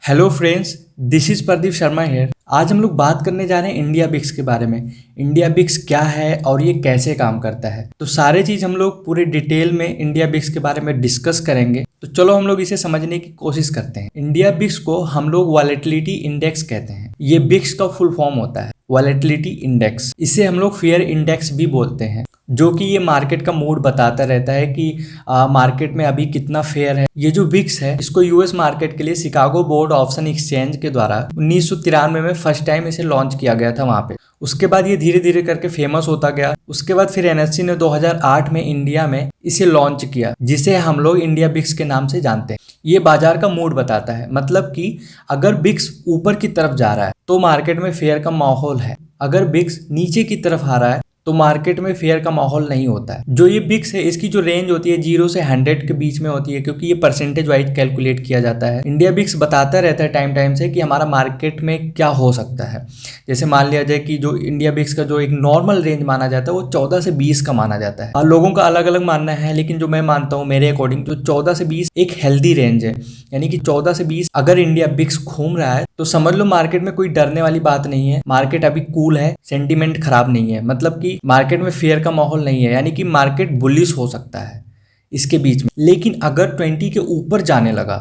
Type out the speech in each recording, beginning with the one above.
Hello friends, this is Pradeep Sharma here. आज हम लोग बात करने जा रहे हैं इंडिया बिक्स के बारे में। इंडिया बिक्स क्या है और ये कैसे काम करता है, तो सारे चीज हम लोग पूरे डिटेल में इंडिया बिक्स के बारे में डिस्कस करेंगे। तो चलो हम लोग इसे समझने की कोशिश करते हैं। इंडिया बिक्स को हम लोग वॉलेटिलिटी इंडेक्स कहते हैं। ये बिक्स का फुल फॉर्म होता है वॉलेटिलिटी इंडेक्स। इसे हम लोग फेयर इंडेक्स भी बोलते हैं, जो कि ये मार्केट का मूड बताता रहता है कि मार्केट में अभी कितना फेयर है। ये जो विक्स है, इसको यूएस मार्केट के लिए शिकागो बोर्ड ऑप्शन एक्सचेंज के द्वारा 1993 में फर्स्ट टाइम इसे लॉन्च किया गया था वहां पे। उसके बाद ये धीरे धीरे करके फेमस होता गया। उसके बाद फिर एनएससी ने 2008 में इंडिया में इसे लॉन्च किया, जिसे हम लोग इंडिया बिक्स के नाम से जानते हैं। ये बाजार का मूड बताता है, मतलब कि अगर बिक्स ऊपर की तरफ जा रहा है तो मार्केट में फेयर का माहौल है, अगर बिक्स नीचे की तरफ आ रहा है तो मार्केट में फेयर का माहौल नहीं होता है। जो ये बिक्स है, इसकी जो रेंज होती है 0 से 100 के बीच में होती है, क्योंकि ये परसेंटेज वाइज कैलकुलेट किया जाता है। इंडिया बिक्स बताता रहता है टाइम टाइम से कि हमारा मार्केट में क्या हो सकता है। जैसे मान लिया जाए कि जो इंडिया बिक्स का जो एक नॉर्मल रेंज माना जाता है वो 14 से 20 का माना जाता है। और लोगों का अलग अलग मानना है, लेकिन जो मैं मानता हूँ मेरे अकॉर्डिंग तो 14 से 20 एक हेल्दी रेंज है। यानी कि 14 से 20 अगर इंडिया बिक्स घूम रहा है तो समझ लो मार्केट में कोई डरने वाली बात नहीं है। मार्केट अभी कूल है, सेंटीमेंट खराब नहीं है, मतलब कि मार्केट में फेयर का माहौल नहीं है, यानी कि मार्केट बुलिश हो सकता है इसके बीच में। लेकिन अगर 20 के ऊपर जाने लगा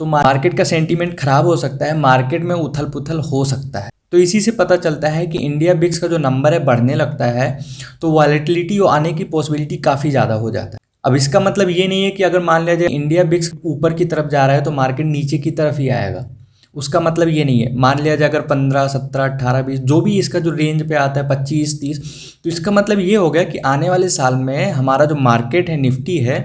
तो मार्केट का सेंटीमेंट खराब हो सकता है, मार्केट में उथल पुथल हो सकता है। तो इसी से पता चलता है कि इंडिया बिक्स का जो नंबर है बढ़ने लगता है तो वॉलेटिलिटी आने की पॉसिबिलिटी काफ़ी ज़्यादा हो जाता है। अब इसका मतलब ये नहीं है कि अगर मान लिया जाए इंडिया बिक्स ऊपर की तरफ जा रहा है तो मार्केट नीचे की तरफ ही आएगा, उसका मतलब ये नहीं है। मान लिया जाए अगर 15, 17, 18, 20 जो भी इसका जो रेंज पे आता है 25, 30, तो इसका मतलब ये हो गया कि आने वाले साल में हमारा जो मार्केट है, निफ्टी है,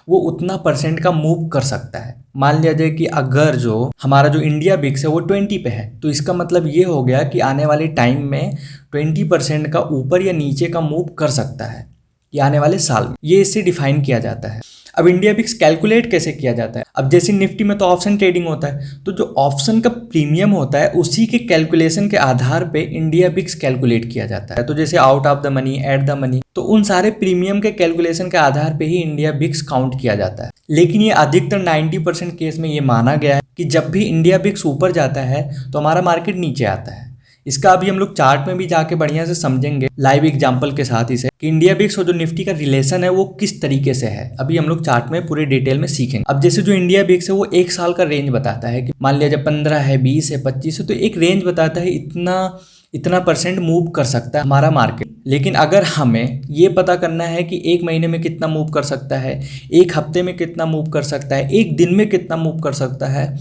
वो उतना परसेंट का मूव कर सकता है। मान लिया जाए कि अगर जो हमारा जो इंडिया बिक्स है वो 20 पे है, तो इसका मतलब ये हो गया कि आने वाले टाइम में 20% का ऊपर या नीचे का मूव कर सकता है, ये आने वाले साल में। ये इससे डिफाइन किया जाता है। अब इंडिया बिक्स कैलकुलेट कैसे किया जाता है? अब जैसे निफ्टी में तो ऑप्शन ट्रेडिंग होता है, तो जो ऑप्शन का प्रीमियम होता है उसी के कैलकुलेशन के आधार पे इंडिया बिक्स कैलकुलेट किया जाता है। तो जैसे out of the money, at the money, तो उन सारे प्रीमियम के कैलकुलेशन के आधार पे ही इंडिया बिक्स काउंट किया जाता है। लेकिन ये अधिकतर 90% केस में ये माना गया है कि जब भी इंडिया बिक्स ऊपर जाता है तो हमारा मार्केट नीचे आता है। इसका अभी हम लोग चार्ट में भी जाके बढ़िया से समझेंगे लाइव एग्जांपल के साथ इसे, कि इंडिया बिक्स और जो निफ्टी का रिलेशन है वो किस तरीके से है। अभी हम लोग चार्ट में पूरे डिटेल में सीखेंगे। अब जैसे जो इंडिया बिक्स है वो एक साल का रेंज बताता है कि मान लिया जब 15 है, 20 है, 25 है, तो एक रेंज बताता है इतना परसेंट मूव कर सकता है हमारा मार्केट। लेकिन अगर हमें ये पता करना है कि एक महीने में कितना मूव कर सकता है, एक हफ्ते में कितना मूव कर सकता है, एक दिन में कितना मूव कर सकता है,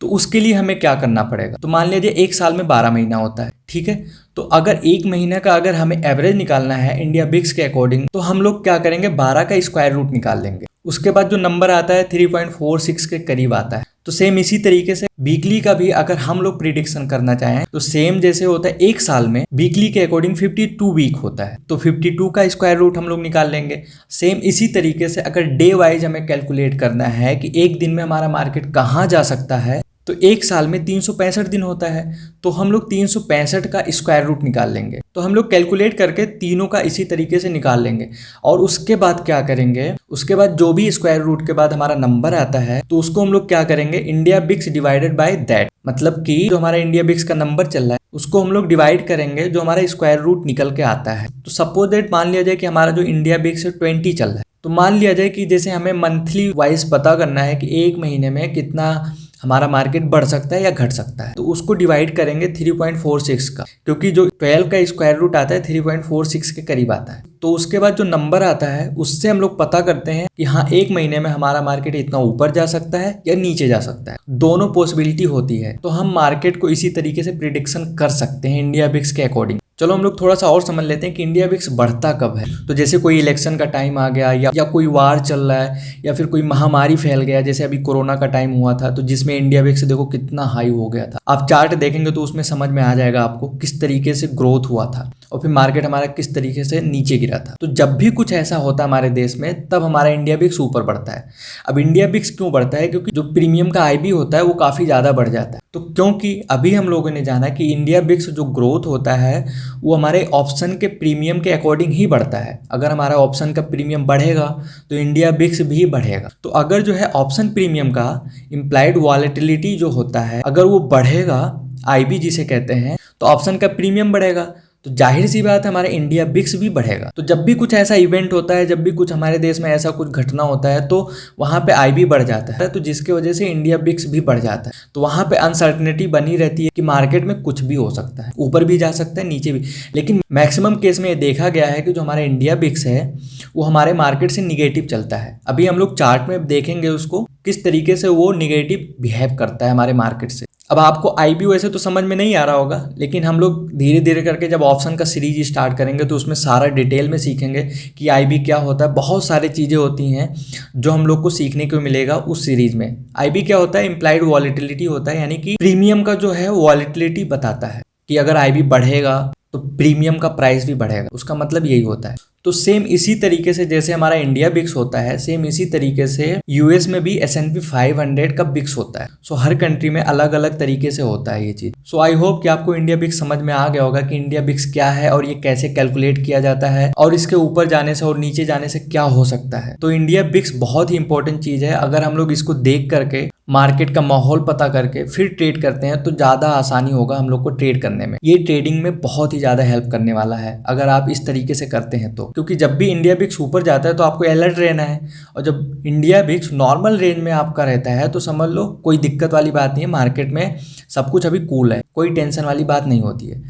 तो उसके लिए हमें क्या करना पड़ेगा। तो मान लीजिए एक साल में 12 महीना होता है, ठीक है। तो अगर एक महीने का अगर हमें एवरेज निकालना है इंडिया बिक्स के अकॉर्डिंग, तो हम लोग क्या करेंगे, 12 का स्क्वायर रूट निकाल लेंगे। उसके बाद जो नंबर आता है 3.46 के करीब आता है। तो सेम इसी तरीके से वीकली का भी अगर हम लोग प्रिडिक्शन करना चाहें तो सेम जैसे होता है, एक साल में वीकली के अकॉर्डिंग 52 वीक होता है, तो 52 का स्क्वायर रूट हम लोग निकाल लेंगे। सेम इसी तरीके से अगर डे वाइज हमें कैलकुलेट करना है कि एक दिन में हमारा मार्केट कहाँ जा सकता है, तो एक साल में 365 दिन होता है, तो हम लोग 365 का स्क्वायर रूट निकाल लेंगे। तो हम लोग कैलकुलेट करके तीनों का इसी तरीके से निकाल लेंगे। और उसके बाद क्या करेंगे, उसके बाद जो भी स्क्वायर रूट के बाद हमारा नंबर आता है तो उसको हम लोग क्या करेंगे, इंडिया बिक्स डिवाइडेड बाय दैट, मतलब कि जो हमारा इंडिया बिक्स का नंबर चल रहा है उसको हम लोग डिवाइड करेंगे जो हमारा स्क्वायर रूट निकल के आता है। तो सपोज दैट मान लिया जाए कि हमारा जो इंडिया बिक्स 20 चल रहा है, तो मान लिया जाए कि जैसे हमें मंथली वाइज पता करना है कि एक महीने में कितना हमारा मार्केट बढ़ सकता है या घट सकता है, तो उसको डिवाइड करेंगे 3.46 का, क्योंकि जो 12 का स्क्वायर रूट आता है 3.46 के करीब आता है। तो उसके बाद जो नंबर आता है उससे हम लोग पता करते हैं कि हाँ, एक महीने में हमारा मार्केट इतना ऊपर जा सकता है या नीचे जा सकता है, दोनों पॉसिबिलिटी होती है। तो हम मार्केट को इसी तरीके से प्रिडिक्शन कर सकते हैं इंडिया बिक्स के अकॉर्डिंग। चलो हम लोग थोड़ा सा और समझ लेते हैं कि इंडिया बिक्स बढ़ता कब है। तो जैसे कोई इलेक्शन का टाइम आ गया या कोई वार चल रहा है या फिर कोई महामारी फैल गया, जैसे अभी कोरोना का टाइम हुआ था, तो जिसमें इंडिया बिक्स देखो कितना हाई हो गया था। आप चार्ट देखेंगे तो उसमें समझ में आ जाएगा आपको किस तरीके से ग्रोथ हुआ था। और फिर मार्केट हमारा किस तरीके से नीचे गिरा था। तो जब भी कुछ ऐसा होता है हमारे देश में तब हमारा इंडिया बिक्स ऊपर बढ़ता है। अब इंडिया बिक्स क्यों बढ़ता है? क्योंकि जो प्रीमियम का आईबी होता है वो काफ़ी ज़्यादा बढ़ जाता है। तो क्योंकि अभी हम लोगों ने जाना कि इंडिया बिक्स जो ग्रोथ होता है वो हमारे ऑप्शन के प्रीमियम के अकॉर्डिंग ही बढ़ता है। अगर हमारा ऑप्शन का प्रीमियम बढ़ेगा तो इंडिया बिक्स भी बढ़ेगा। तो अगर जो है ऑप्शन प्रीमियम का इम्प्लाइड वॉलेटिलिटी जो होता है अगर वो बढ़ेगा, आईबी जिसे कहते हैं, तो ऑप्शन का प्रीमियम बढ़ेगा, तो जाहिर सी बात है हमारा इंडिया बिक्स भी बढ़ेगा। तो जब भी कुछ ऐसा इवेंट होता है, जब भी कुछ हमारे देश में ऐसा कुछ घटना होता है तो वहाँ पे आईबी बढ़ जाता है, तो जिसकी वजह से इंडिया बिक्स भी बढ़ जाता है। तो वहाँ पे अनसर्टनिटी बनी रहती है कि मार्केट में कुछ भी हो सकता है, ऊपर भी जा सकता है नीचे भी। लेकिन मैक्सिमम केस में ये देखा गया है कि जो हमारा इंडिया बिक्स है वो हमारे मार्केट से निगेटिव चलता है। अभी हम लोग चार्ट में देखेंगे उसको किस तरीके से वो निगेटिव बिहेव करता है हमारे मार्केट से। अब आपको आईबी वैसे तो समझ में नहीं आ रहा होगा, लेकिन हम लोग धीरे धीरे करके जब ऑप्शन का सीरीज स्टार्ट करेंगे तो उसमें सारा डिटेल में सीखेंगे कि आईबी क्या होता है। बहुत सारी चीज़ें होती हैं जो हम लोग को सीखने को मिलेगा उस सीरीज में। आईबी क्या होता है? इम्प्लाइड वॉलेटिलिटी होता है, यानी कि प्रीमियम का जो है वॉलेटिलिटी बताता है कि अगर आईबी बढ़ेगा तो प्रीमियम का प्राइस भी बढ़ेगा, उसका मतलब यही होता है। तो सेम इसी तरीके से जैसे हमारा इंडिया बिक्स होता है, सेम इसी तरीके से यूएस में भी S&P 500 का बिक्स होता है। सो हर कंट्री में अलग अलग तरीके से होता है ये चीज़। सो आई होप कि आपको इंडिया बिक्स समझ में आ गया होगा कि इंडिया बिक्स क्या है और ये कैसे कैलकुलेट किया जाता है और इसके ऊपर जाने से और नीचे जाने से क्या हो सकता है। तो इंडिया बिक्स बहुत ही इंपॉर्टेंट चीज़ है। अगर हम लोग इसको देख करके मार्केट का माहौल पता करके फिर ट्रेड करते हैं तो ज़्यादा आसानी होगा हम लोग को ट्रेड करने में। ये ट्रेडिंग में बहुत ही ज़्यादा हेल्प करने वाला है अगर आप इस तरीके से करते हैं तो। क्योंकि जब भी इंडिया बिक्स ऊपर जाता है तो आपको अलर्ट रहना है, और जब इंडिया बिक्स नॉर्मल रेंज में आपका रहता है तो समझ लो कोई दिक्कत वाली बात नहीं है, मार्केट में सब कुछ अभी कूल है, कोई टेंशन वाली बात नहीं होती है।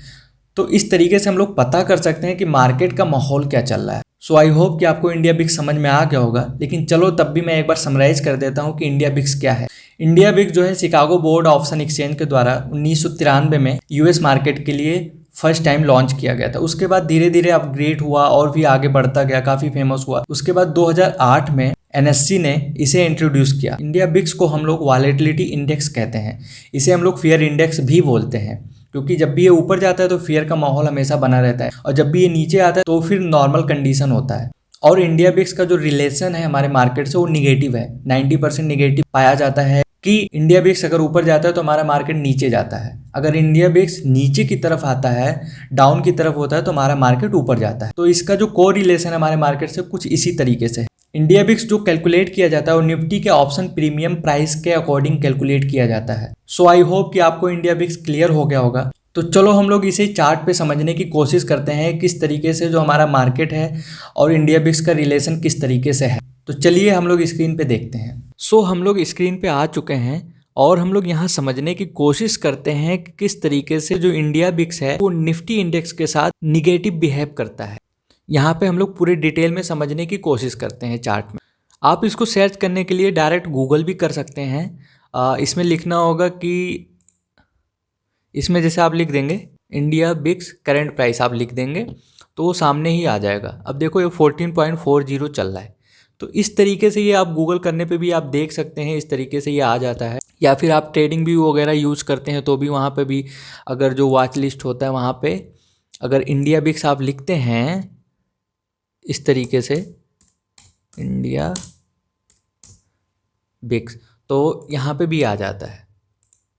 तो इस तरीके से हम लोग पता कर सकते हैं कि मार्केट का माहौल क्या चल रहा है। सो आई होप कि आपको इंडिया बिक्स समझ में आ गया होगा। लेकिन चलो तब भी मैं एक बार समराइज कर देता हूँ कि इंडिया बिक्स क्या है। इंडिया बिक्स जो है शिकागो बोर्ड ऑप्शन एक्सचेंज के द्वारा 1993 में यूएस मार्केट के लिए फर्स्ट टाइम लॉन्च किया गया था। उसके बाद धीरे धीरे अपग्रेड हुआ और भी आगे बढ़ता गया, काफ़ी फेमस हुआ। उसके बाद 2008 में एनएससी ने इसे इंट्रोड्यूस किया। इंडिया बिक्स को हम लोग वॉलेटिलिटी इंडेक्स कहते हैं, इसे हम लोग फियर इंडेक्स भी बोलते हैं, क्योंकि जब भी ये ऊपर जाता है तो फियर का माहौल हमेशा बना रहता है, और जब भी ये नीचे आता है तो फिर नॉर्मल कंडीशन होता है। और इंडिया बिक्स का जो रिलेशन है हमारे मार्केट से वो निगेटिव है, 90% निगेटिव पाया जाता है कि इंडिया बिक्स अगर ऊपर जाता है तो हमारा मार्केट नीचे जाता है, अगर इंडिया बिक्स नीचे की तरफ आता है, डाउन की तरफ होता है, तो हमारा मार्केट ऊपर जाता है। तो इसका जो को रिलेशन है हमारे मार्केट से कुछ इसी तरीके से है। इंडिया बिक्स जो कैलकुलेट किया जाता है वो निफ्टी के ऑप्शन प्रीमियम प्राइस के अकॉर्डिंग कैलकुलेट किया जाता है। सो आई होप कि आपको इंडिया बिक्स क्लियर हो गया होगा। तो चलो हम लोग इसे चार्ट पे समझने की कोशिश करते हैं किस तरीके से जो हमारा मार्केट है और इंडिया बिक्स का रिलेशन किस तरीके से है। तो चलिए हम लोग स्क्रीन पे देखते हैं। सो हम लोग स्क्रीन पे आ चुके हैं और हम लोग यहाँ समझने की कोशिश करते हैं कि किस तरीके से जो इंडिया बिक्स है वो निफ्टी इंडेक्स के साथ निगेटिव बिहेव करता है। यहाँ पे हम लोग पूरे डिटेल में समझने की कोशिश करते हैं चार्ट में। आप इसको सर्च करने के लिए डायरेक्ट गूगल भी कर सकते हैं। इसमें लिखना होगा कि इसमें जैसे आप लिख देंगे इंडिया बिक्स करंट प्राइस, आप लिख देंगे तो वो सामने ही आ जाएगा। अब देखो ये 14.40 चल रहा है। तो इस तरीके से ये आप गूगल करने पे भी आप देख सकते हैं, इस तरीके से ये आ जाता है। या फिर आप ट्रेडिंग व्यू वगैरह यूज़ करते हैं तो भी वहाँ पे भी अगर जो वॉच लिस्ट होता है वहाँ पे अगर इंडिया बिक्स आप लिखते हैं इस तरीके से इंडिया बिक्स तो यहाँ पे भी आ जाता है।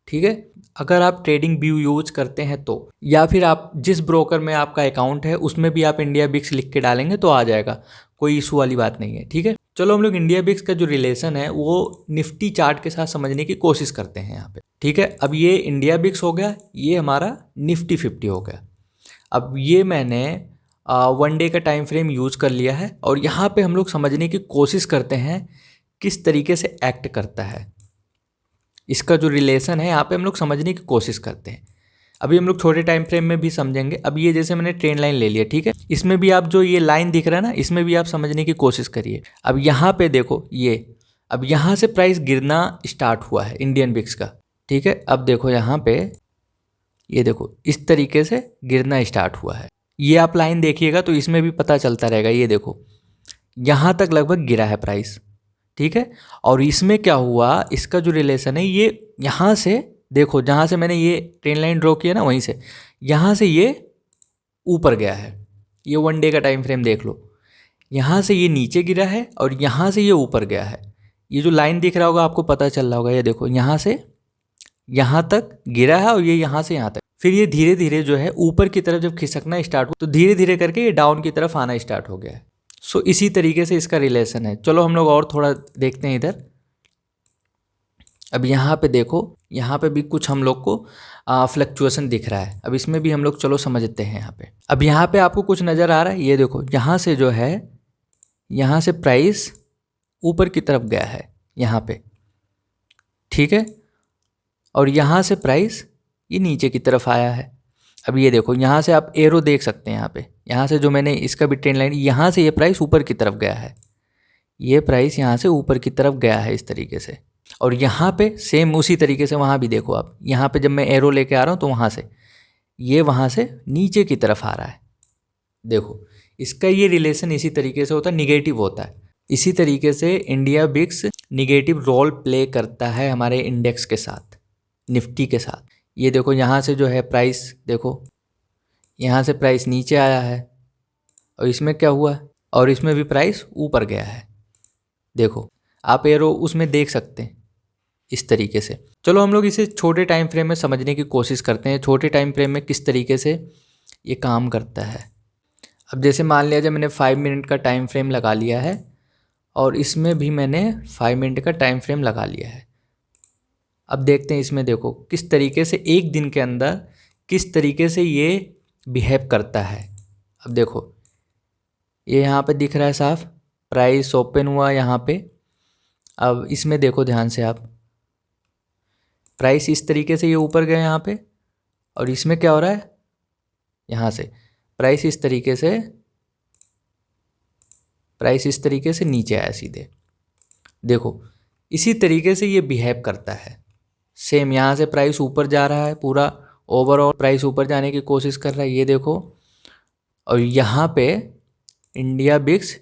ठीक है, अगर आप ट्रेडिंग व्यू यूज करते हैं तो, या फिर आप जिस ब्रोकर में आपका अकाउंट है उसमें भी आप इंडिया बिक्स लिख के डालेंगे तो आ जाएगा, कोई इशू वाली बात नहीं है। ठीक है, चलो हम लोग इंडिया बिक्स का जो रिलेशन है वो निफ्टी चार्ट के साथ समझने की कोशिश करते हैं यहाँ पे। ठीक है, अब ये इंडिया बिक्स हो गया, ये हमारा निफ्टी 50 हो गया। अब ये मैंने 1 डे का टाइम फ्रेम यूज कर लिया है और यहाँ पे हम लोग समझने की कोशिश करते हैं किस तरीके से एक्ट करता है, इसका जो रिलेशन है यहाँ पे हम लोग समझने की कोशिश करते हैं। अभी हम लोग छोटे टाइम फ्रेम में भी समझेंगे। अब ये जैसे मैंने ट्रेंड लाइन ले लिया, ठीक है, इसमें भी आप जो ये लाइन दिख रहा है ना, इसमें भी आप समझने की कोशिश करिए। अब यहाँ पे देखो ये, अब यहाँ से प्राइस गिरना स्टार्ट हुआ है इंडियन बिक्स का। ठीक है, अब देखो यहाँ पे ये देखो इस तरीके से गिरना स्टार्ट हुआ है। ये आप लाइन देखिएगा तो इसमें भी पता चलता रहेगा। ये देखो यहाँ तक लगभग गिरा है प्राइस। ठीक है, और इसमें क्या हुआ, इसका जो रिलेशन है ये यहाँ से देखो, जहाँ से मैंने ये ट्रेन लाइन ड्रॉ किया ना वहीं से यहाँ से ये ऊपर गया है। ये 1 डे का टाइम फ्रेम देख लो, यहाँ से ये नीचे गिरा है और यहाँ से ये ऊपर गया है। ये जो लाइन दिख रहा होगा आपको पता चल रहा होगा, ये देखो यहाँ से यहाँ तक गिरा है और ये यहाँ से यहाँ तक। फिर ये धीरे धीरे जो है ऊपर की तरफ जब खिसकना स्टार्ट हो तो धीरे धीरे करके ये डाउन की तरफ आना स्टार्ट हो गया है। सो इसी तरीके से इसका रिलेशन है। चलो हम लोग और थोड़ा देखते हैं इधर। अब यहाँ पे देखो, यहाँ पे भी कुछ हम लोग को फ्लक्चुएशन दिख रहा है। अब इसमें भी हम लोग चलो समझते हैं यहाँ पे। अब यहाँ पे आपको कुछ नज़र आ रहा है, ये देखो यहाँ से जो है, यहाँ से प्राइस ऊपर की तरफ गया है यहाँ पे, ठीक है, और यहाँ से प्राइस ये नीचे की तरफ आया है। अब ये देखो यहाँ से आप एरो देख सकते हैं, यहाँ पे यहाँ से जो मैंने इसका भी ट्रेंड लाइन, यहाँ से ये प्राइस ऊपर की तरफ गया है, ये प्राइस यहाँ से ऊपर की तरफ गया है इस तरीके से। और यहाँ पे सेम उसी तरीके से वहाँ भी देखो आप, यहाँ पे जब मैं एरो लेके आ रहा हूँ तो वहाँ से ये वहाँ से नीचे की तरफ आ रहा है। देखो इसका ये रिलेशन इसी तरीके से होता है, निगेटिव होता है। इसी तरीके से इंडिया बिक्स निगेटिव रोल प्ले करता है हमारे इंडेक्स के साथ, निफ्टी के साथ। ये देखो यहाँ से जो है प्राइस, देखो यहाँ से प्राइस नीचे आया है और इसमें क्या हुआ, और इसमें भी प्राइस ऊपर गया है। देखो आप एरो उसमें देख सकते हैं इस तरीके से। चलो हम लोग इसे छोटे टाइम फ्रेम में समझने की कोशिश करते हैं, छोटे टाइम फ्रेम में किस तरीके से ये काम करता है। अब जैसे मान लिया जाए मैंने 5 मिनट का टाइम फ्रेम लगा लिया है और इसमें भी मैंने 5 मिनट का टाइम फ्रेम लगा लिया है। अब देखते हैं इसमें, देखो किस तरीके से एक दिन के अंदर किस तरीके से ये बिहेव करता है। अब देखो ये यहाँ पे दिख रहा है साफ, प्राइस ओपन हुआ यहाँ पे। अब इसमें देखो ध्यान से आप, प्राइस इस तरीके से ये ऊपर गया यहाँ पे, और इसमें क्या हो रहा है, यहाँ से प्राइस इस तरीके से नीचे आया सीधे। देखो इसी तरीके से ये बिहेव करता है। सेम यहाँ से प्राइस ऊपर जा रहा है, पूरा ओवरऑल प्राइस ऊपर जाने की कोशिश कर रहा है, ये देखो, और यहाँ पे इंडिया बिक्स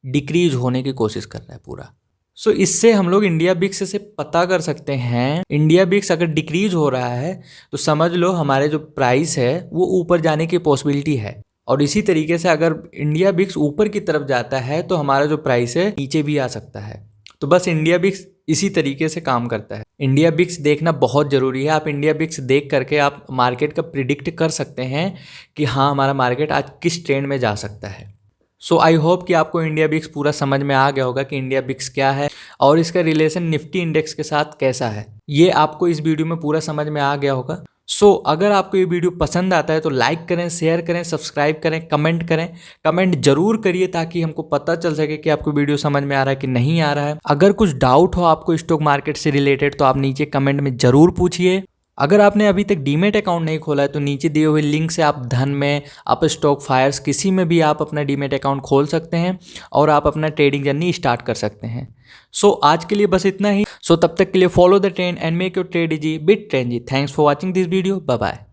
डिक्रीज होने की कोशिश कर रहा है पूरा। सो इससे हम लोग इंडिया बिक्स से पता कर सकते हैं, इंडिया बिक्स अगर डिक्रीज हो रहा है तो समझ लो हमारे जो प्राइस है वो ऊपर जाने की पॉसिबिलिटी है। और इसी तरीके से अगर इंडिया बिक्स ऊपर की तरफ जाता है तो हमारा जो प्राइस है नीचे भी आ सकता है। तो बस इंडिया बिक्स इसी तरीके से काम करता है। इंडिया बिक्स देखना बहुत ज़रूरी है। आप इंडिया बिक्स देख करके आप मार्केट का प्रिडिक्ट कर सकते हैं कि हाँ हमारा मार्केट आज किस ट्रेंड में जा सकता है। सो आई होप कि आपको इंडिया बिक्स पूरा समझ में आ गया होगा कि इंडिया बिक्स क्या है और इसका रिलेशन निफ्टी इंडेक्स के साथ कैसा है। ये आपको इस वीडियो में पूरा समझ में आ गया होगा। सो अगर आपको ये वीडियो पसंद आता है तो लाइक करें, शेयर करें, सब्सक्राइब करें, कमेंट करें। कमेंट जरूर करिए ताकि हमको पता चल सके कि आपको वीडियो समझ में आ रहा है कि नहीं आ रहा है। अगर कुछ डाउट हो आपको स्टॉक मार्केट से रिलेटेड तो आप नीचे कमेंट में जरूर पूछिए। अगर आपने अभी तक डीमेट अकाउंट नहीं खोला है तो नीचे दिए हुए लिंक से आप धन में, आप स्टॉक फायर्स, किसी में भी आप अपना डीमेट अकाउंट खोल सकते हैं और आप अपना ट्रेडिंग जर्नी स्टार्ट कर सकते हैं। सो आज के लिए बस इतना ही। सो तब तक के लिए follow the trend and make your trade easy, bit trend ji. Thanks for watching this video, bye bye.